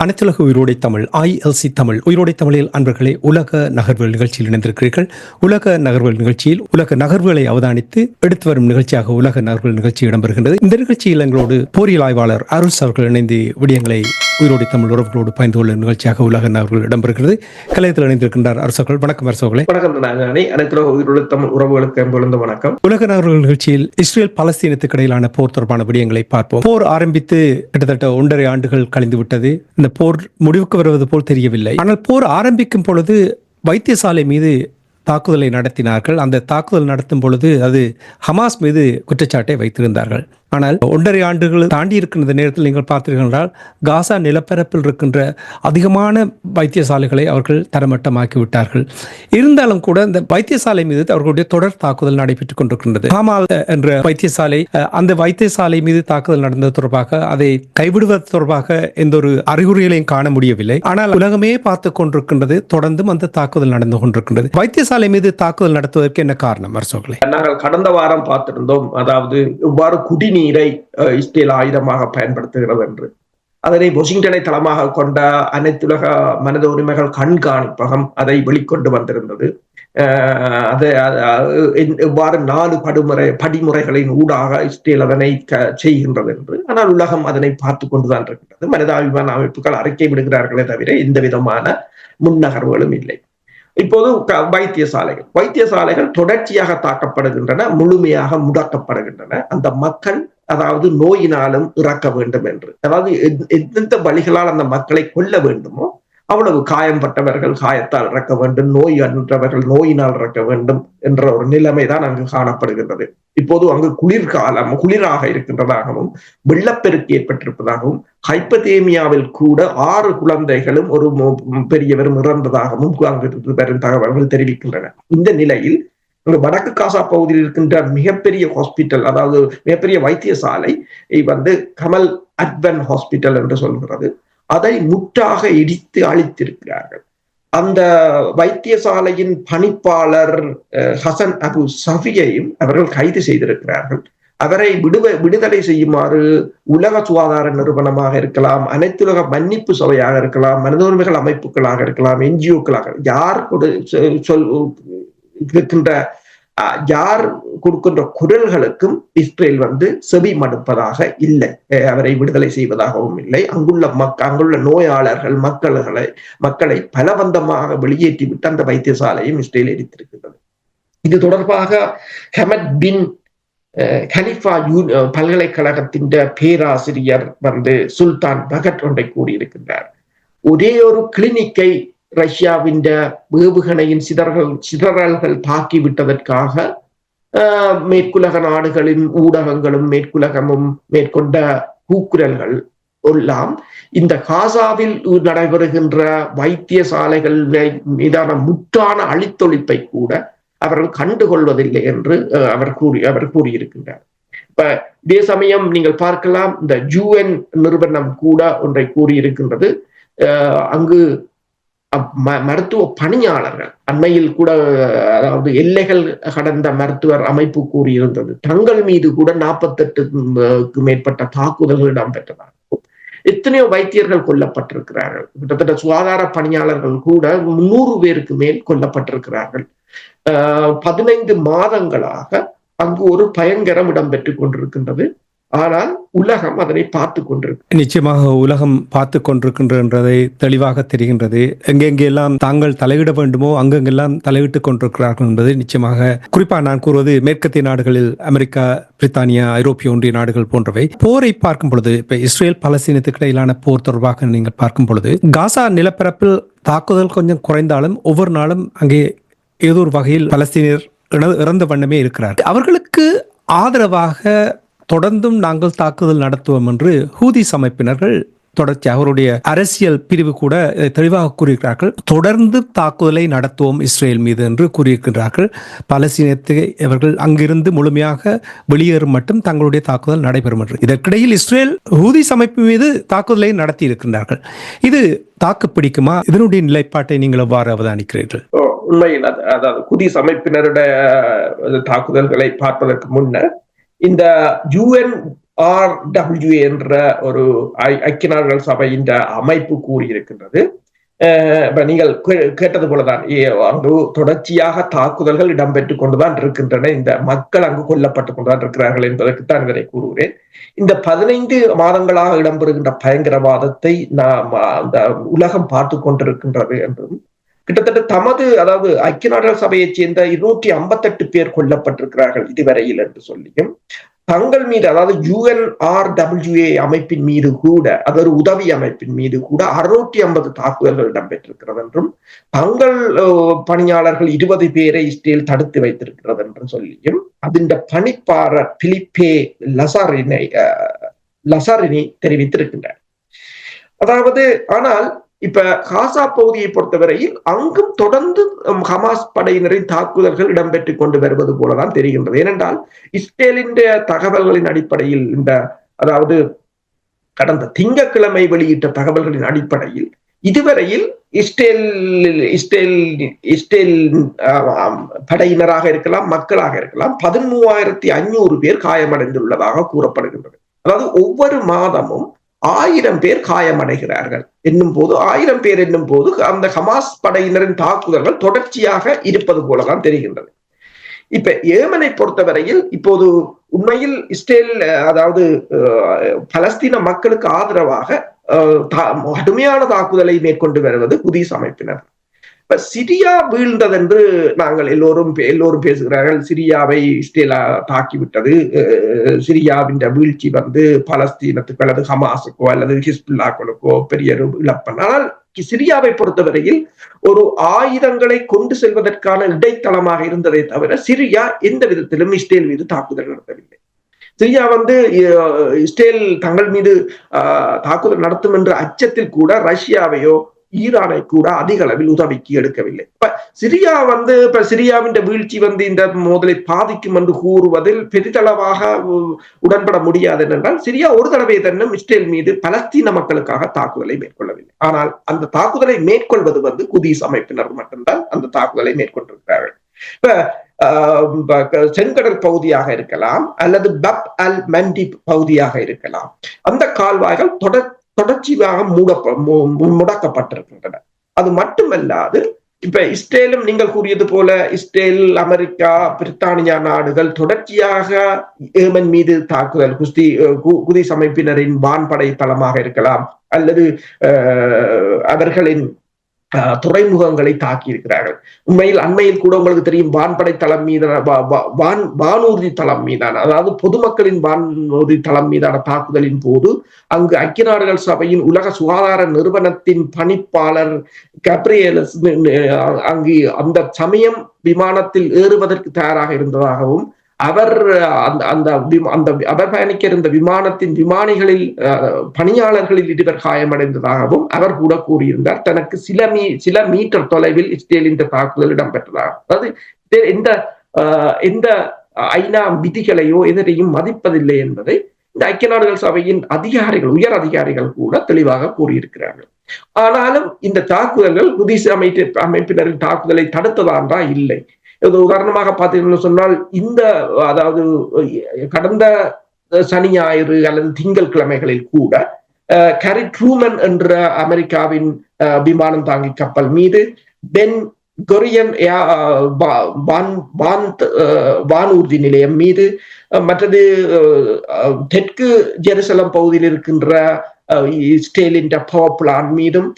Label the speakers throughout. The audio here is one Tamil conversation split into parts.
Speaker 1: அனைத்துலக உயிரோடை தமிழ் ILC தமிழ் உயிரோடை தமிழில் அன்பர்களே உலக நகர்வுகள் நிகழ்ச்சியில் இணைந்திருக்கிறீர்கள். உலக நகர்வுகள் நிகழ்ச்சியில் உலக நகர்வுகளை அவதானித்து எடுத்து வரும் நிகழ்ச்சியாக உலக நகர்வுகள் நிகழ்ச்சி இடம்பெறுகின்றது. இந்த நிகழ்ச்சியில் எங்களோடு போரியல் ஆய்வாளர் அருள் அவர்கள் இணைந்து விடயங்களை உயிரோடை தமிழ் உறவுகளோடு பயந்து கொள்ளும் நிகழ்ச்சியாக உலக நகர்வுகள் இடம்பெறுகிறது. கலையத்தில் இணைந்திருக்கின்றார் அரசர்கள். வணக்கம் அரசர்களே.
Speaker 2: அனைத்துலக உயிரோடை தமிழ் உறவுகளுக்கு வணக்கம்.
Speaker 1: உலக நகர்வுகள் நிகழ்ச்சியில் இஸ்ரேல் பாலஸ்தீனத்துக்கு இடையிலான போர் தொடர்பான விடயங்களை பார்ப்போம். போர் ஆரம்பித்து கிட்டத்தட்ட 1.5 ஆண்டுகள் கழிந்து விட்டது. இந்த போர் முடிவுக்கு வருவது போல் தெரியவில்லை. ஆனால் போர் ஆரம்பிக்கும் பொழுது வைத்தியசாலை மீது தாக்குதலை நடத்தினார்கள். அந்த தாக்குதல் நடத்தும் பொழுது அது ஹமாஸ் மீது குற்றச்சாட்டை வைத்திருந்தார்கள். ஆனால் 1.5 ஆண்டுகள் தாண்டி இருக்கின்ற நேரத்தில் நீங்கள் பார்த்தீர்கள் என்றால் காசா நிலப்பரப்பில் இருக்கின்ற அதிகமான வைத்தியசாலைகளை அவர்கள் தரமட்டமாக்கி விட்டார்கள். இருந்தாலும் கூட இந்த வைத்தியசாலை மீது அவர்களுடைய தொடர் தாக்குதல் நடைபெற்றுக் கொண்டிருக்கின்றது. ஹமால் என்ற வைத்தியசாலை, அந்த வைத்தியசாலை மீது தாக்குதல் நடந்தது தொடர்பாக அதை கைவிடுவது தொடர்பாக எந்த ஒரு அறிகுறிகளையும் காண முடியவில்லை. ஆனால் உலகமே பார்த்துக் கொண்டிருக்கின்றது. தொடர்ந்தும் அந்த தாக்குதல் நடந்து கொண்டிருக்கின்றது. வைத்தியசாலை மீது தாக்குதல் நடத்துவதற்கு என்ன காரணம் அரசோகளே?
Speaker 2: நாங்கள் கடந்த வாரம் பார்த்திருந்தோம். அதாவது இவ்வாறு குடிநீரை இஸ்ரேல் ஆயுதமாக பயன்படுத்துகிறது என்று. அதனை வாஷிங்டனை தளமாக கொண்ட அனைத்துலக மனித உரிமைகள் கண்காணிப்பகம் அதை வெளிக்கொண்டு வந்திருந்தது. இவ்வாறு 4 படிமுறைகளின் ஊடாக இஸ்ரேல் அதனை செய்கின்றது என்று. ஆனால் உலகம் அதனை பார்த்து கொண்டுதான் இருக்கின்றது. மனிதாபிமான அமைப்புகள் அறிக்கை விடுகிறார்களே தவிர எந்த விதமான முன்னகர்வுகளும் இல்லை. இப்போது வைத்தியசாலைகள் தொடர்ச்சியாக தாக்கப்படுகின்றன, முழுமையாக முடக்கப்படுகின்றன. அந்த மக்கள் அதாவது நோயினாலும் இறக்க வேண்டும் என்று, அதாவது எந்தெந்த வழிகளால் அந்த மக்களை கொல்ல வேண்டுமோ அவ்வளவு காயம்பட்டவர்கள் காயத்தால் இறக்க வேண்டும், நோய் அன்றவர்கள் நோயினால் இறக்க வேண்டும் என்ற ஒரு நிலைமைதான் அங்கு காணப்படுகின்றது. இப்போது அங்கு குளிராக இருக்கின்றதாகவும் வெள்ளப்பெருக்கு ஏற்பட்டிருப்பதாகவும் ஹைப்பதேமியாவில் கூட 6 குழந்தைகளும் ஒரு பெரியவரும் இறந்ததாகவும் அங்கு வரும் தகவல்கள் தெரிவிக்கின்றன. இந்த நிலையில் வடக்கு காசா பகுதியில் இருக்கின்ற மிகப்பெரிய ஹாஸ்பிட்டல், அதாவது மிகப்பெரிய வைத்தியசாலை கமல் அட்வன் ஹாஸ்பிட்டல் என்று சொல்கிறது, அதை முற்றாக இடித்து அழித்திருக்கிறார்கள். அந்த வைத்தியசாலையின் பணிப்பாளர் ஹசன் அபு சஃபியையும் அவர்கள் கைது செய்திருக்கிறார்கள். அவரை விடுதலை செய்யுமாறு உலக சுகாதார நிறுவனமாக இருக்கலாம், அனைத்துலக மன்னிப்பு சபையாக இருக்கலாம், மனித உரிமைகள் அமைப்புகளாக இருக்கலாம், NGOக்களாக யார் யார் கொடுக்கின்ற குரல்களுக்கும் இஸ்ரேல் செவி மடுப்பதாக இல்லை, அவரை விடுதலை செய்வதாகவும் இல்லை. அங்குள்ள நோயாளர்கள் மக்களை பலவந்தமாக வெளியேற்றிவிட்டு அந்த வைத்தியசாலையும் இஸ்ரேல் எரித்திருக்கின்றது. இது தொடர்பாக ஹமத் பின் கலிஃபா பல்கலைக்கழகத்தின் பேராசிரியர் சுல்தான் பகட் ஒன்றை கூறியிருக்கின்றார். ஒரே ஒரு கிளினிக்கை ரஷ்யாவின் ஏவுகணையின் சிதறல்கள் தாக்கிவிட்டதற்காக மேற்குலக நாடுகளின் ஊடகங்களும் மேற்குலகமும் மேற்கொண்ட கூக்குரல்கள் எல்லாம் இந்த காசாவில் நடைபெறுகின்ற வைத்தியசாலைகள் மீதான முற்றான அழித்தொழிப்பை கூட அவர்கள் கண்டுகொள்வதில்லை என்று அவர் கூறியிருக்கின்றார். இப்ப இதே சமயம் நீங்கள் பார்க்கலாம், இந்த UN நிறுவனம் கூட ஒன்றை கூறியிருக்கின்றது. அங்கு மருத்துவ பணியாளர்கள் அண்மையில் கூட, அதாவது எல்லைகள் கடந்த மருத்துவர் அமைப்பு கூறியிருந்தது, தங்கள் மீது கூட 48க்கு மேற்பட்ட தாக்குதல்கள் இடம்பெற்றதாகவும், எத்தனையோ வைத்தியர்கள் கொல்லப்பட்டிருக்கிறார்கள். கிட்டத்தட்ட சுகாதார பணியாளர்கள் கூட 300 பேருக்கு மேல் கொல்லப்பட்டிருக்கிறார்கள். 15 மாதங்களாக அங்கு ஒரு பயங்கரம் இடம்பெற்றுக் கொண்டிருக்கின்றது. ஆனால் உலகம் அதனை பார்த்து கொண்டிருக்கு.
Speaker 1: நிச்சயமாக உலகம் பார்த்து கொண்டிருக்கின்றதை தெளிவாக தெரிகின்றது. எங்கெங்கெல்லாம் தாங்கள் தலையிட வேண்டுமோ அங்கெங்கெல்லாம் தலையிட்டுக் கொண்டிருக்கிறார்கள் என்பது நிச்சயமாக. குறிப்பாக நான் கூறுவது மேற்கத்திய நாடுகளில் அமெரிக்கா, பிரித்தானியா, ஐரோப்பிய ஒன்றிய நாடுகள் போன்றவை. போரை பார்க்கும் பொழுது, இப்ப இஸ்ரேல் பாலஸ்தீனத்துக்கு இடையிலான போர் தொடர்பாக நீங்கள் பார்க்கும் பொழுது, காசா நிலப்பரப்பில் தாக்குதல் கொஞ்சம் குறைந்தாலும் ஒவ்வொரு நாளும் அங்கே ஏதோ ஒரு வகையில் பலஸ்தீனர் இறந்த வண்ணமே இருக்கிறார். அவர்களுக்கு ஆதரவாக தொடர்ந்தும் நாங்கள் தாக்குதல் நடத்துவோம் என்று ஹூதிஸ் அமைப்பினர்கள் தொடர்ச்சி அவருடைய அரசியல் பிரிவு கூட தெளிவாக கூறியிருக்கிறார்கள். தொடர்ந்து தாக்குதலை நடத்துவோம் இஸ்ரேல் மீது என்று கூறியிருக்கிறார்கள். பாலஸ்தீனத்தை அவர்கள் அங்கிருந்து முழுமையாக வெளியேறும் மட்டும் தங்களுடைய தாக்குதல் நடைபெறும் என்று. இதற்கிடையில் இஸ்ரேல் ஹூதிஸ் அமைப்பு மீது தாக்குதலை நடத்தி இருக்கின்றார்கள். இது தாக்கு பிடிக்குமா? இதனுடைய நிலைப்பாட்டை நீங்கள் எவ்வாறு அவதானிக்கிறீர்கள்?
Speaker 2: உண்மையில் அதாவது ஹூதிஸ் அமைப்பினருடைய தாக்குதல்களை பார்ப்பதற்கு முன்னர் இந்த UNRWA என்ற ஒரு ஐக்கிய நாடுகள் சபையின் அமைப்பு கூறியிருக்கின்றது. நீங்கள் கேட்டது போலதான் அங்கு தொடர்ச்சியாக தாக்குதல்கள் இடம்பெற்றுக் கொண்டுதான் இருக்கின்றன, இந்த மக்கள் அங்கு கொல்லப்பட்டுக் கொண்டுதான் இருக்கிறார்கள் என்பதற்குத்தான் இதனை கூறுகிறேன். இந்த 15 மாதங்களாக இடம்பெறுகின்ற பயங்கரவாதத்தை நாம் அந்த உலகம் பார்த்து கொண்டிருக்கின்றது என்றும், கிட்டத்தட்ட தமது அதாவது ஐக்கிய நாடுகள் சபையைச் சேர்ந்த 258 பேர் கொல்லப்பட்டிருக்கிறார்கள் இதுவரையில் என்று சொல்லியும், தங்கள் மீது அதாவது UNRWA அமைப்பின் மீது கூட, அது ஒரு உதவி அமைப்பின் மீது கூட 650 தாக்குதல்கள் இடம்பெற்றிருக்கிறது என்றும், தங்கள் பணியாளர்கள் 20 பேரை இஸ்ரேல் தடுத்து வைத்திருக்கிறது என்று சொல்லியும் அதன் பணிப்பாளர் பிலிப்பே லசாரினி தெரிவித்திருக்கின்றார். அதாவது ஆனால் இப்ப காசா பகுதியை பொறுத்தவரையில் அங்கும் தொடர்ந்து ஹமாஸ் படையினரின் தாக்குதல்கள் இடம்பெற்றுக் கொண்டு வருவது போலதான் தெரிகின்றது. ஏனென்றால் இஸ்ரேலின் தகவல்களின் அடிப்படையில் அதாவது கடந்த திங்கட்கிழமை வெளியிட்ட தகவல்களின் அடிப்படையில் இதுவரையில் இஸ்ரேல் படையினராக இருக்கலாம், மக்களாக இருக்கலாம், 13,500 பேர் காயமடைந்துள்ளதாக கூறப்படுகின்றது. அதாவது ஒவ்வொரு மாதமும் 1000 பேர் காயமடைகிறார்கள் என்னும் போது, 1000 பேர் என்னும் போது அந்த ஹமாஸ் படையினரின் தாக்குதல்கள் தொடர்ச்சியாக இருப்பது போலதான் தெரிகின்றது. இப்ப ஏமனை பொறுத்தவரையில் இப்போது உண்மையில் இஸ்ரேல் அதாவது பலஸ்தீன மக்களுக்கு ஆதரவாக கடுமையான தாக்குதலை மேற்கொண்டு வருவது ஹூதிஸ் அமைப்பினர். இப்ப சிரியா வீழ்ந்ததென்று நாங்கள் எல்லோரும் பேசுகிறார்கள். சிரியாவை இஸ்ரேல் தாக்கிவிட்டது, சிரியாவின் வீழ்ச்சி பலஸ்தீனத்துக்கு அல்லது ஹமாஸுக்கோ அல்லது ஹிஸ்புல்லாக்களுக்கோ பெரிய இழப்பு. ஆனால் சிரியாவை பொறுத்தவரையில் ஒரு ஆயுதங்களை கொண்டு செல்வதற்கான இடைத்தளமாக இருந்ததை தவிர சிரியா எந்த விதத்திலும் இஸ்ரேல் மீது தாக்குதல் நடத்தவில்லை. சிரியா இஸ்ரேல் தங்கள் மீது தாக்குதல் நடத்தும் என்ற அச்சத்தில் கூட ரஷ்யாவையோ ஈரானை கூட அதிக அளவில் உதவிக்கு எடுக்கவில்லை. இப்ப சிரியா இப்ப சிரியாவின் வீழ்ச்சி இந்த மோதலை பாதிக்கும் என்று கூறுவதில் பெரிதளவாக உடன்பட முடியாது. என்றால் சிரியா ஒரு தடவை தன்னும் இஸ்ரேல் மீது பலஸ்தீன மக்களுக்காக தாக்குதலை மேற்கொள்ளவில்லை. ஆனால் அந்த தாக்குதலை மேற்கொள்வது ஹூதிஸ் அமைப்பினர் மட்டும்தான் அந்த தாக்குதலை மேற்கொண்டிருக்கிறார்கள். இப்ப செங்கடல் பகுதியாக இருக்கலாம் அல்லது பப் அல் மண்டிப் பகுதியாக இருக்கலாம், அந்த கால்வாய்கள் தொடர்ச்சியாக முடக்கப்பட்டிருக்கின்றன. அது மட்டுமல்லாது இப்ப இஸ்ரேலும் நீங்கள் கூறியது போல இஸ்ரேல், அமெரிக்கா, பிரித்தானியா நாடுகள் தொடர்ச்சியாக ஏமன் மீது தாக்குதல், ஹூதிஸ் அமைப்பினரின் வான்படை தளமாக இருக்கலாம் அல்லது அவர்களின் துறைமுகங்களை தாக்கி இருக்கிறார்கள். உண்மையில் அண்மையில் கூட உங்களுக்கு தெரியும், வான்படை தளம் மீதான வானூர்தி தளம் மீதான, அதாவது பொதுமக்களின் வானூர்தி தளம் மீதான தாக்குதலின் போது அங்கு ஐக்கிய நாடுகள் சபையின் உலக சுகாதார நிறுவனத்தின் பணிப்பாளர் கப்ரியேலஸ் அங்கு அந்த சமயம் விமானத்தில் ஏறுவதற்கு தயாராக இருந்ததாகவும், அவர் அவர் பயணிக்க இருந்த விமானத்தின் விமானிகளில் பணியாளர்களில் 2 காயமடைந்ததாகவும் அவர் கூட கூறியிருந்தார். தனக்கு சில மீட்டர் தொலைவில் இஸ்ரேலின் தாக்குதல் இடம்பெற்றதாக. அதாவது எந்த ஐநா விதிகளையோ எதிரையும் மதிப்பதில்லை என்பதை இந்த ஐக்கிய நாடுகள் சபையின் அதிகாரிகள், உயர் அதிகாரிகள் கூட தெளிவாக கூறியிருக்கிறார்கள். ஆனாலும் இந்த தாக்குதல்கள் ஹூதிஸ் அமைப்பினரின் தாக்குதலை தடுத்ததான்றா இல்லை. உதாரணமாக பார்த்தீங்கன்னு சொன்னால், அதாவது கடந்த சனி ஞாயிறு அல்லது திங்கள் கிழமைகளில் கூட கேரி ட்ரூமன் என்ற அமெரிக்காவின் விமானம் தாங்கி கப்பல் மீது பென் கொரியன் வானூர்தி நிலையம் மீது, மற்றது தெற்கு ஜெருசலம் பகுதியில் இருக்கின்ற இஸ்ரேலின் பவர் பிளான்ட் மீதும்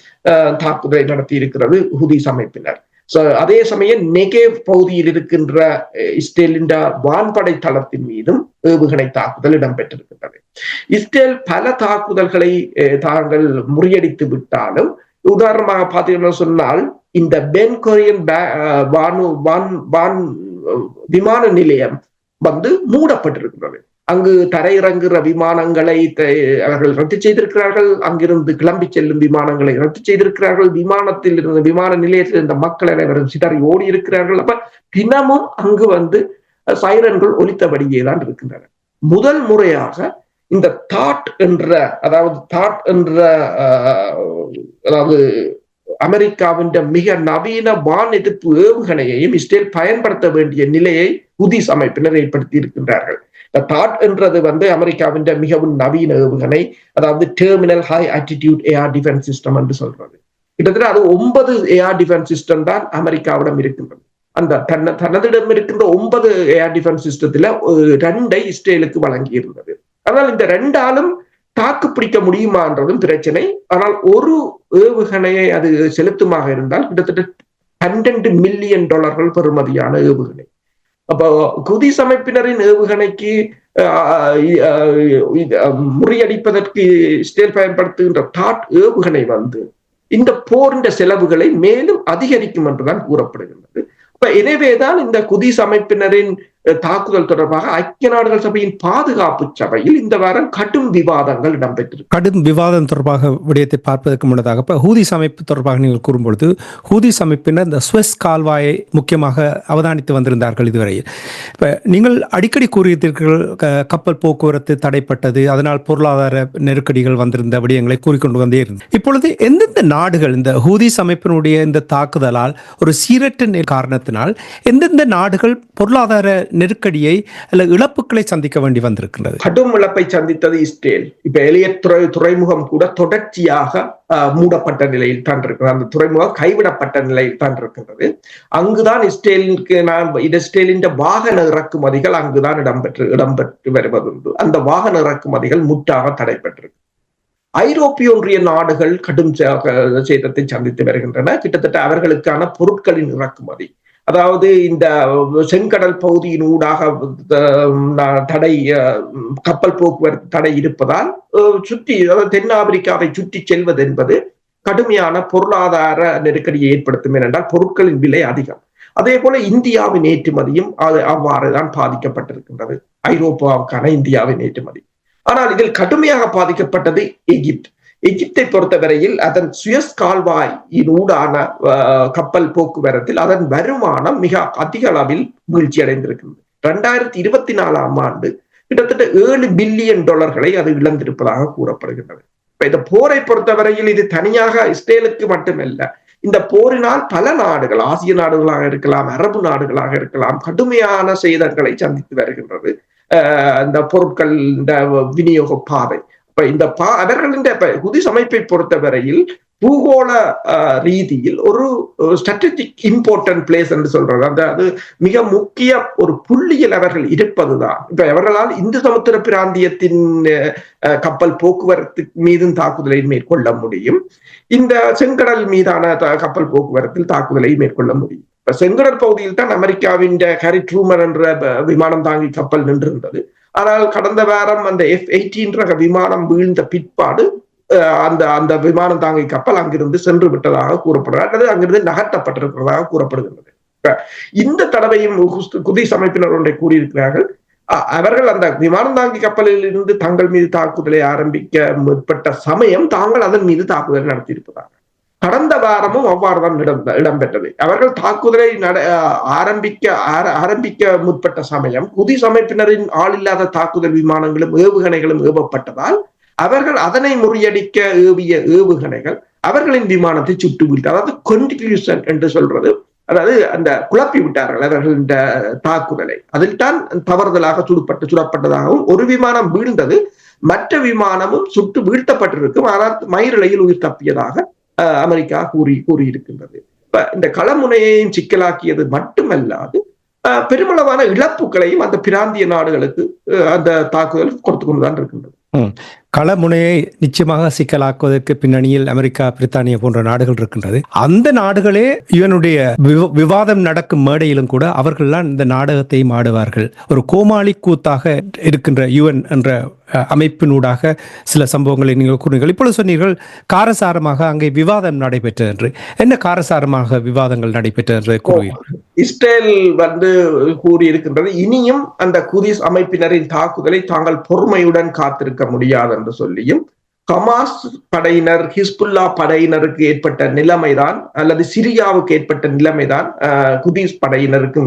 Speaker 2: தாக்குதலை நடத்தி இருக்கிறது ஹூதிஸ் அமைப்பினர். அதே சமயம் நெகேவ் பகுதியில் இருக்கின்ற இஸ்ரேலின் வான்படை தளத்தின் மீதும் ஏவுகணை தாக்குதல் இடம்பெற்றிருக்கின்றது. இஸ்ரேல் பல தாக்குதல்களை தாங்கள் முறியடித்து விட்டாலும், உதாரணமாக பார்த்தீங்கன்னா சொன்னால் இந்த பென் கொரியன் விமான நிலையம் மூடப்பட்டிருக்கிறது. அங்கு தரையிறங்குகிற விமானங்களை அவர்கள் ரத்து செய்திருக்கிறார்கள். அங்கிருந்து கிளம்பி செல்லும் விமானங்களை ரத்து செய்திருக்கிறார்கள். விமானத்தில் இருந்த விமான நிலையத்தில் இருந்த மக்கள் அனைவரும் சிதறி ஓடி இருக்கிறார்கள். அப்ப தினமும் அங்கு சைரன்கள் ஒலித்தபடியே தான் இருக்கின்றன. முதல் முறையாக இந்த தாட் என்ற அமெரிக்காவின் மிக நவீன வான் எதிர்ப்பு ஏவுகணையையும் இஸ்ரேல் பயன்படுத்த வேண்டிய நிலையை ஹூதிஸ் அமைப்பினர் ஏற்படுத்தி இருக்கின்றார்கள். தாட் என்றது அமெரிக்காவின் மிகவும் நவீன ஏவுகணை, அதாவது terminal high altitude area defence system என்று சொல்றது. கிட்டத்தட்ட அது 9 ஏஆர் டிஃபென்ஸ் சிஸ்டம் தான் அமெரிக்காவிடம் இருக்கின்றது. அந்த தனதிடம் இருக்கின்ற 9 ஏஆர் டிஃபென்ஸ் சிஸ்டத்துல 2 இஸ்ரேலுக்கு வழங்கி இருந்தது. ஆனால் இந்த 2ஆலும் தாக்கு பிடிக்க முடியுமான்றதும் பிரச்சனை. ஆனால் ஒரு ஏவுகணையை அது செலுத்துமாக இருந்தால் கிட்டத்தட்ட $12 மில்லியன் பெறுமதியான ஏவுகணை. அப்போ ஹூதிஸ் அமைப்பினரின் ஏவுகணைக்கு முறியடிப்பதற்கு இஸ்ரேல் பயன்படுத்துகின்ற தாட் ஏவுகணை இந்த போரின் செலவுகளை மேலும் அதிகரிக்கும் என்றுதான் கூறப்படுகின்றது. எனவேதான் இந்த ஹூதிஸ் அமைப்பினரின் தாக்குதல் தொடர்பாக ஐக்கிய நாடுகள் சபையின் பாதுகாப்பு சபையில் இந்த வாரம் கடும் விவாதங்கள் இடம்பெற்றது.
Speaker 1: கடும் விவாதம் தொடர்பாக விடயத்தை பார்ப்பதற்கு முன்னதாக ஹூதிஸ் அமைப்பு தொடர்பாக நீங்கள் கூறும்பொழுது, ஹூதிஸ் அமைப்பினர் இந்த சுவெஸ் கால்வாயை முக்கியமாக அவதானித்து வந்திருந்தார்கள் இதுவரையில். இப்ப நீங்கள் அடிக்கடி கூறியிருக்கிறீர்கள் கப்பல் போக்குவரத்து தடைப்பட்டது, அதனால் பொருளாதார நெருக்கடிகள் வந்திருந்த விடயங்களை கூறிக்கொண்டு வந்தே இருந்தது. இப்பொழுது எந்தெந்த நாடுகள் இந்த ஹூதிஸ் அமைப்பினுடைய இந்த தாக்குதலால் ஒரு சீரற்ற காரணத்தினால் எந்தெந்த நாடுகள் பொருளாதார நெருக்கடியை அல்ல இழப்புகளை சந்திக்க வேண்டி வந்திருக்கிறது?
Speaker 2: கடும் இழப்பை சந்தித்தது இஸ்ரேல். இப்ப எலியட் துறைமுகம் கூட தொடர்ச்சியாக மூடப்பட்ட நிலையில் தான் இருக்கிறது. அந்த துறைமுகம் கைவிடப்பட்ட நிலையில் தான் இருக்கின்றது. அங்குதான் இஸ்ரேலின் வாகன இறக்குமதிகள் அங்குதான் இடம்பெற்று வருவதுண்டு. அந்த வாகன இறக்குமதிகள் முற்றாக தடைபெற்றிருக்கு. ஐரோப்பிய ஒன்றிய நாடுகள் கடும் சேதத்தை சந்தித்து வருகின்றன. கிட்டத்தட்ட அவர்களுக்கான பொருட்களின் இறக்குமதி, அதாவது இந்த செங்கடல் பகுதியின் ஊடாக கப்பல் போக்குவரத்து தடை இருப்பதால் சுற்றி தென்னாப்பிரிக்காவை சுற்றி செல்வது என்பது கடுமையான பொருளாதார நெருக்கடியை ஏற்படுத்தும். ஏனென்றால் பொருட்களின் விலை அதிகம். அதே போல இந்தியாவின் ஏற்றுமதியும் அவ்வாறுதான் பாதிக்கப்பட்டிருக்கின்றது, ஐரோப்பாவுக்கான இந்தியாவின் ஏற்றுமதி. ஆனால் இதில் கடுமையாக பாதிக்கப்பட்டது எகிப்து. எகிப்தை பொறுத்தவரையில் அதன் சுயஸ் கால்வாயின் ஊடான கப்பல் போக்குவரத்தில் அதன் வருமானம் மிக அதிக அளவில் வீழ்ச்சி அடைந்திருக்கிறது. 2024ஆம் ஆண்டு கிட்டத்தட்ட $7 பில்லியன் அது இழந்திருப்பதாக கூறப்படுகின்றது. இந்த போரை பொறுத்தவரையில் இது தனியாக இஸ்ரேலுக்கு மட்டுமல்ல, இந்த போரினால் பல நாடுகள், ஆசிய நாடுகளாக இருக்கலாம், அரபு நாடுகளாக இருக்கலாம், கடுமையான சேதங்களை சந்தித்து வருகின்றது. இந்த பொருட்கள் விநியோக பாதை அவர்களின் ஹூதிஸ் அமைப்பை பொறுத்தவரையில் பூகோள ரீதியில் ஒரு ஸ்ட்ராட்டஜிக் இம்பார்ட்டன்ட் பிளேஸ் என்று சொல்றது. அதாவது மிக முக்கிய ஒரு புள்ளியில் அவர்கள் இருப்பதுதான். இப்ப அவர்களால் இந்து சமுத்திர பிராந்தியத்தின் கப்பல் போக்குவரத்து மீதும் தாக்குதலை மேற்கொள்ள முடியும். இந்த செங்கடல் மீதான கப்பல் போக்குவரத்தில் தாக்குதலை மேற்கொள்ள முடியும். இப்ப செங்கடல் பகுதியில் தான் அமெரிக்காவின் ஹாரி ட்ரூமன் என்ற விமானம் தாங்கி கப்பல் நின்றிருந்தது. ஆனால் கடந்த வாரம் அந்த F-18 ரக விமானம் வீழ்ந்த பிற்பாடு அந்த விமானம் தாங்கி கப்பல் அங்கிருந்து சென்று விட்டதாக கூறப்படுகிறது, அல்லது அங்கிருந்து நகர்த்தப்பட்டிருக்கிறதாக கூறப்படுகின்றது. இந்த தடவையும் ஹூதிஸ் அமைப்பினர் ஒன்றை கூறியிருக்கிறார்கள். அவர்கள் அந்த விமானம் தாங்கி கப்பலில் இருந்து தங்கள் மீது தாக்குதலை ஆரம்பிக்க முற்பட்ட சமயம் தாங்கள் அதன் மீது தாக்குதலை நடத்தியிருப்பதாக. கடந்த வாரமும் அவ்வாறுதான் இடம்பெற்றது. அவர்கள் தாக்குதலை ஆரம்பிக்க முற்பட்ட சமயம் ஹூதிஸ் அமைப்பினரின் ஆளில்லாத தாக்குதல் விமானங்களும் ஏவுகணைகளும் ஏவப்பட்டதால் அவர்கள் அதனை முறியடிக்க ஏவிய ஏவுகணைகள் அவர்களின் விமானத்தை சுட்டு வீழ்த்த, அதாவது கன்ஃபியூஷன் என்று சொல்றது, அதாவது அந்த குழப்பி விட்டார்கள் அவர்கள் இந்த தாக்குதலை. அதில் தான் தவறுதலாக சுடப்பட்டதாகவும் ஒரு விமானம் வீழ்ந்தது, மற்ற விமானமும் சுட்டு வீழ்த்தப்பட்டிருக்கும், ஆனால் மயிரிழையில் உயிர் தப்பியதாக அமெரிக்கா கூறியிருக்கின்றது. இந்த களமுனையையும் சிக்கலாக்கியது மட்டுமல்லாது பெருமளவான இழப்புகளையும் அந்த பிராந்திய நாடுகளுக்கு அந்த தாக்குதல் கொடுத்து கொண்டுதான் இருக்கின்றது.
Speaker 1: களமுனையை நிச்சயமாக சிக்கலாக்குவதற்கு பின்னணியில் அமெரிக்கா, பிரித்தானியா போன்ற நாடுகள் இருக்கின்றது. அந்த நாடுகளே இவனுடைய விவாதம் நடக்கும் மேடையிலும் கூட அவர்கள்லாம் இந்த நாடகத்தையும் ஆடுவார்கள். ஒரு கோமாளி கூத்தாக இருக்கின்ற UN என்ற அமைப்பினூடாக சில சம்பவங்களை நீங்கள் கூறுங்கள். இப்பொழுது சொன்னீர்கள் காரசாரமாக அங்கே விவாதம் நடைபெற்றது என்று. என்ன காரசாரமாக விவாதங்கள் நடைபெற்றது என்று கூறுவீர்கள்?
Speaker 2: இஸ்ரேல் கூறியிருக்கின்றது, இனியும் அந்த குதிஸ் அமைப்பினரின் தாக்குதலை தாங்கள் பொறுமையுடன் காத்திருக்க முடியாது என்று சொல்லியும், ஹமாஸ் படையினர் ஹிஸ்புல்லா படையினருக்கு ஏற்பட்ட நிலைமைதான் அல்லது சிரியாவுக்கு ஏற்பட்ட நிலைமைதான் குதிஸ் படையினருக்கு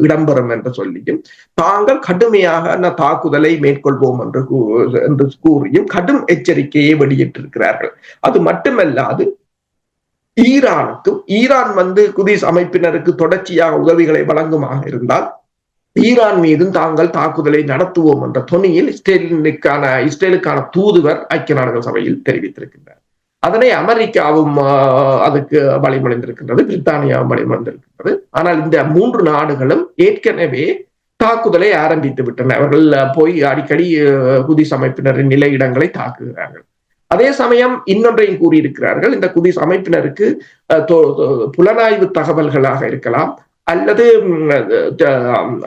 Speaker 2: இடம்பெறும் என்று சொல்லியும், தாங்கள் கடுமையாக அந்த தாக்குதலை மேற்கொள்வோம் என்று கூறியும் கடும் எச்சரிக்கையை வெளியிட்டிருக்கிறார்கள். அது மட்டுமல்லாது ஈரான் குதிஸ் அமைப்பினருக்கு தொடர்ச்சியாக உதவிகளை வழங்குமாக இருந்தால் ஈரான் மீதும் தாங்கள் தாக்குதலை நடத்துவோம் என்ற தொனியில் இஸ்ரேலுக்கான தூதுவர் ஐக்கிய நாடுகள் சபையில் தெரிவித்திருக்கின்றார். அதனை அமெரிக்காவும் அதுக்கு வழிமொழிந்திருக்கின்றது, பிரித்தானியாவும் வழிமொழிந்திருக்கின்றது. ஆனால் இந்த 3 நாடுகளும் ஏற்கனவே தாக்குதலை ஆரம்பித்து விட்டன. அவர்கள் போய் அடிக்கடி குதிஸ் அமைப்பினரின் நிலையிடங்களை தாக்குகிறார்கள். அதே சமயம் இன்னொன்றையும் கூறியிருக்கிறார்கள், இந்த குதிஸ் அமைப்பினருக்கு புலனாய்வு தகவல்களாக இருக்கலாம் அல்லது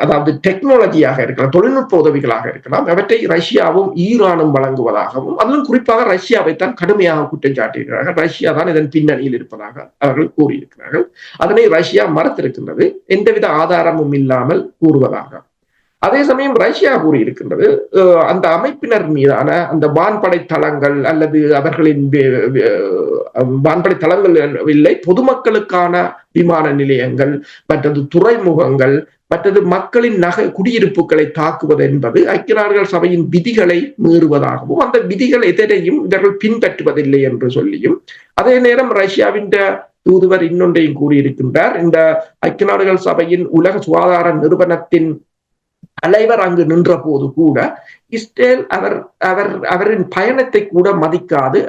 Speaker 2: அதாவது டெக்னாலஜியாக இருக்கலாம், தொழில்நுட்ப உதவிகளாக இருக்கலாம், அவற்றை ரஷ்யாவும் ஈரானும் வழங்குவதாகவும், அதிலும் குறிப்பாக ரஷ்யாவைத்தான் கடுமையாக குற்றம் சாட்டியிருக்கிறார்கள். ரஷ்யா தான் இதன் பின்னணியில் இருப்பதாக அவர்கள் கூறியிருக்கிறார்கள். அதனை ரஷ்யா மறுத்திருக்கின்றது, எந்தவித ஆதாரமும் இல்லாமல் கூறுவதாக. அதே சமயம் ரஷ்யா கூறியிருக்கின்றது, அந்த அமைப்பினர் மீதான அந்த வான்படை தளங்கள் அல்லது அவர்களின் வான்படை தளங்கள் இல்லை, பொதுமக்களுக்கான விமான நிலையங்கள், மற்றது துறைமுகங்கள், மற்றது மக்களின் குடியிருப்புகளை தாக்குவது என்பது ஐக்கிய நாடுகள் சபையின் விதிகளை மீறுவதாகவும், அந்த விதிகள் எதனையும் இவர்கள் பின்பற்றுவதில்லை என்று சொல்லியும், அதே நேரம் ரஷ்யாவின் தூதுவர் இன்னொன்றையும் கூறியிருக்கின்றார், இந்த ஐக்கிய நாடுகள் சபையின் உலக சுகாதார நிறுவனத்தின் தலைவர் அங்கு நின்ற போது கூட இஸ்ரேல் அவரின் பயணத்தை கூட மதிக்காது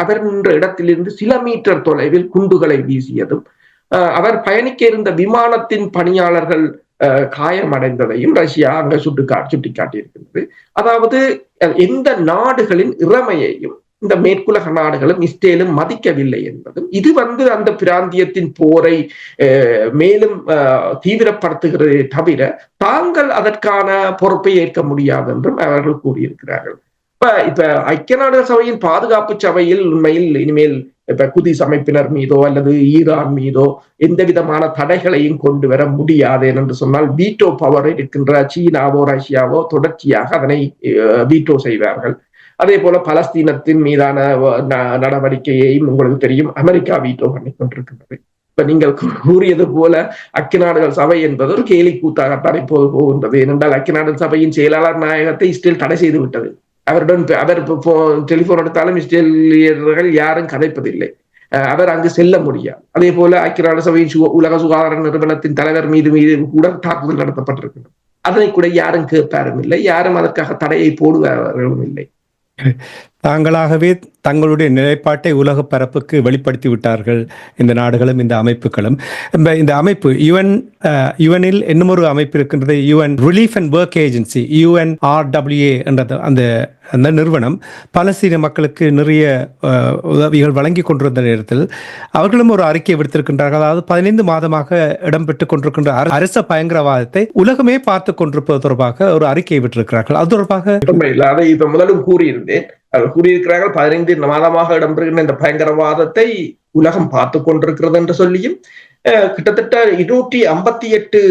Speaker 2: அவர் நின்ற இடத்திலிருந்து சில மீட்டர் தொலைவில் குண்டுகளை வீசியதும், அவர் பயணிக்க இருந்த விமானத்தின் பணியாளர்கள் காயமடைந்ததையும் ரஷ்யா அங்க சுட்டிக்காட்டியிருக்கின்றது. அதாவது எந்த நாடுகளின் இறமையையும் இந்த மேற்குலக நாடுகளும் இஸ்ரேலும் மதிக்கவில்லை என்பதும், இது அந்த பிராந்தியத்தின் போரை மேலும் தீவிரப்படுத்துகிறதே தவிர தாங்கள் அதற்கான பொறுப்பை ஏற்க முடியாது என்றும் அவர்கள் கூறியிருக்கிறார்கள். இப்ப ஐக்கிய நாடுகள் சபையின் பாதுகாப்பு சபையில் உண்மையில் இனிமேல் குதிஸ் அமைப்பினர் மீதோ அல்லது ஈரான் மீதோ எந்த விதமான தடைகளையும் கொண்டு வர முடியாது என்று சொன்னால், வீட்டோ பவர் இருக்கின்ற சீனாவோ ரஷ்யாவோ தொடர்ச்சியாக அதனை வீட்டோ செய்வார்கள். அதே போல பலஸ்தீனத்தின் மீதான நடவடிக்கையையும் உங்களுக்கு தெரியும், அமெரிக்கா வீட்டோ பண்ணி கொண்டிருக்கின்றது. இப்ப நீங்கள் கூறியது போல ஐக்கிய நாடுகள் சபை என்பது ஒரு கேலி கூத்தாகத்தான் இப்போது போகின்றது. ஏனென்றால் ஐக்கிய நாடுகள் சபையின் செயலாளர் நாயகத்தை இஸ்ரேல் தடை செய்து விட்டது. அவர் டெலிபோன் எடுத்தாலும் இஸ்ரேலியர்கள் யாரும் கதைப்பதில்லை, அவர் அங்கு செல்ல முடியாது. அதே போல ஐக்கிய நாடு சபையின் உலக சுகாதார நிறுவனத்தின் தலைவர் மீது கூட தாக்குதல் நடத்தப்பட்டிருக்கிறது. அதனை கூட யாரும் கேட்பாரும் இல்லை, யாரும் அதற்காக தடையை போடுவார்களும் இல்லை.
Speaker 1: தாங்களாகவே தங்களுடைய நிலைப்பாட்டை உலக பரப்புக்கு வெளிப்படுத்தி விட்டார்கள் இந்த நாடுகளும் இந்த அமைப்புகளும். இந்த அமைப்பு யுஎனில் இன்னும் ஒரு அமைப்பு இருக்கின்றது, UN relief and work agency, UNRWA என்ற அந்த நிறுவனம் பலஸ்தீன மக்களுக்கு நிறைய உதவிகள் வழங்கி கொண்டிருந்த நேரத்தில் அவர்களும் ஒரு அறிக்கை விடுத்திருக்கின்றார்கள். அதாவது 15 மாதமாக இடம்பெற்றுக் கொண்டிருக்கின்ற அரச பயங்கரவாதத்தை உலகமே பார்த்து கொண்டிருப்பது தொடர்பாக ஒரு அறிக்கையை விட்டிருக்கிறார்கள். அது தொடர்பாக
Speaker 2: அதை இப்ப முதலும் கூறியிருந்தேன், கூறியிருக்கிறார்கள் 15 மாதமாக இடம்பெறுகின்ற இந்த பயங்கரவாதத்தை உலகம் பார்த்து கொண்டிருக்கிறது என்று சொல்லியும், கிட்டத்தட்ட 258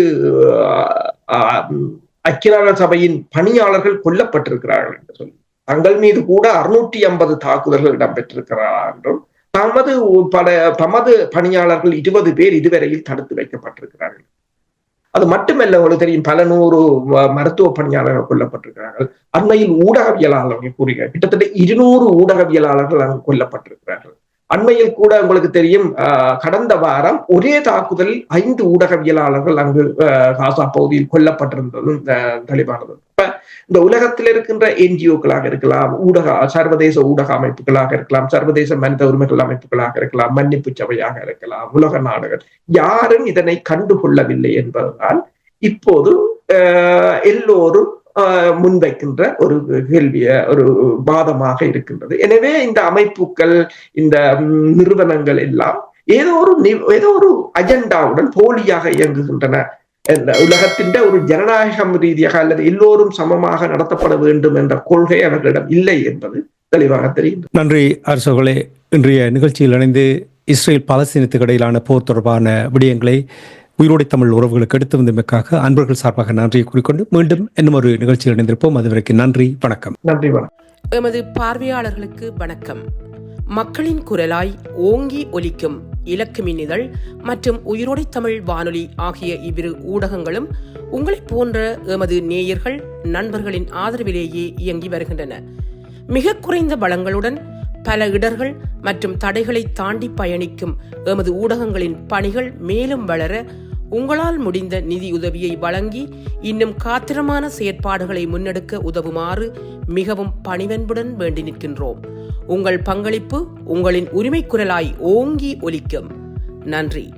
Speaker 2: ஐக்கிய நாடுகள் சபையின் பணியாளர்கள் கொல்லப்பட்டிருக்கிறார்கள் என்று சொல்லி, தங்கள் மீது கூட 650 தாக்குதல்கள் இடம்பெற்றிருக்கிறார்கள் என்றும், தமது பணியாளர்கள் 20 பேர் இதுவரையில் தடுத்து வைக்கப்பட்டிருக்கிறார்கள். அது மட்டுமல்ல, உங்களுக்கு தெரியும், பல 100 மருத்துவ பணியாளர்கள் கொல்லப்பட்டிருக்கிறார்கள். அண்மையில் ஊடகவியலாளர்கள் கூறுகிறார், கிட்டத்தட்ட 200 ஊடகவியலாளர்கள் அங்கு கொல்லப்பட்டிருக்கிறார்கள். அண்மையில் கூட உங்களுக்கு தெரியும், கடந்த வாரம் ஒரே தாக்குதலில் 5 ஊடகவியலாளர்கள் அங்கு காசா பகுதியில் கொல்லப்பட்டிருந்ததும் தெளிவானது. இந்த உலகத்தில் இருக்கின்ற NGO-க்களாக இருக்கலாம், சர்வதேச ஊடக அமைப்புகளாக இருக்கலாம், சர்வதேச மனித உரிமைகள் அமைப்புகளாக இருக்கலாம், மன்னிப்பு சபையாக இருக்கலாம், உலக நாடுகள், யாரும் இதனை கண்டுகொள்ளவில்லை என்பதுதான் இப்போது எல்லோரும் முன்வைக்கின்ற ஒரு ஒரு வாதமாக இருக்கின்றது. எனவே இந்த அமைப்புகள், இந்த நிறுவனங்கள் எல்லாம் ஏதோ ஒரு அஜெண்டாவுடன் போலியாக இயங்குகின்றன. உலகத்தின் ஒரு ஜனநாயகம் ரீதியாக அல்லது எல்லோரும் சமமாக நடத்தப்பட வேண்டும் என்ற கொள்கை அவர்களிடம் இல்லை என்பது தெளிவாக தெரியும்.
Speaker 1: நன்றி அரசர்களே. இன்றைய நிகழ்ச்சியில் இணைந்து இஸ்ரேல் பாலஸ்தீனத்துக்கு இடையிலான போர் தொடர்பான விடயங்களை உயிரோடை தமிழ் உறவுகளுக்கு எடுத்து வந்தமைக்காக அன்பர்கள் சார்பாக நன்றியை கூறிக்கொண்டு மீண்டும் இன்னும் ஒரு நிகழ்ச்சியில் இணைந்திருப்போம். அதுவரைக்கும் நன்றி, வணக்கம்.
Speaker 2: நன்றி, வணக்கம்.
Speaker 3: எமது பார்வையாளர்களுக்கு வணக்கம். மக்களின் குரலாய் ஓங்கி ஒலிக்கும் இலக்கு மின்னிதழ் மற்றும் உயிரோடை தமிழ் வானொலி ஆகிய இவ்விரு ஊடகங்களும் உங்களைப் போன்ற எமது நேயர்கள் நண்பர்களின் ஆதரவிலேயே இயங்கி வருகின்றன. மிக குறைந்த வளங்களுடன் பல இடர்கள் மற்றும் தடைகளை தாண்டி பயணிக்கும் எமது ஊடகங்களின் பணிகள் மேலும் வளர உங்களால் முடிந்த நிதியுதவியை வழங்கி இன்னும் காத்திரமான செயற்பாடுகளை முன்னெடுக்க உதவுமாறு மிகவும் பணிவன்புடன் வேண்டி நிற்கின்றோம். உங்கள் பங்களிப்பு உங்களின் உரிமை குரலாய் ஓங்கி ஒலிக்கும். நன்றி.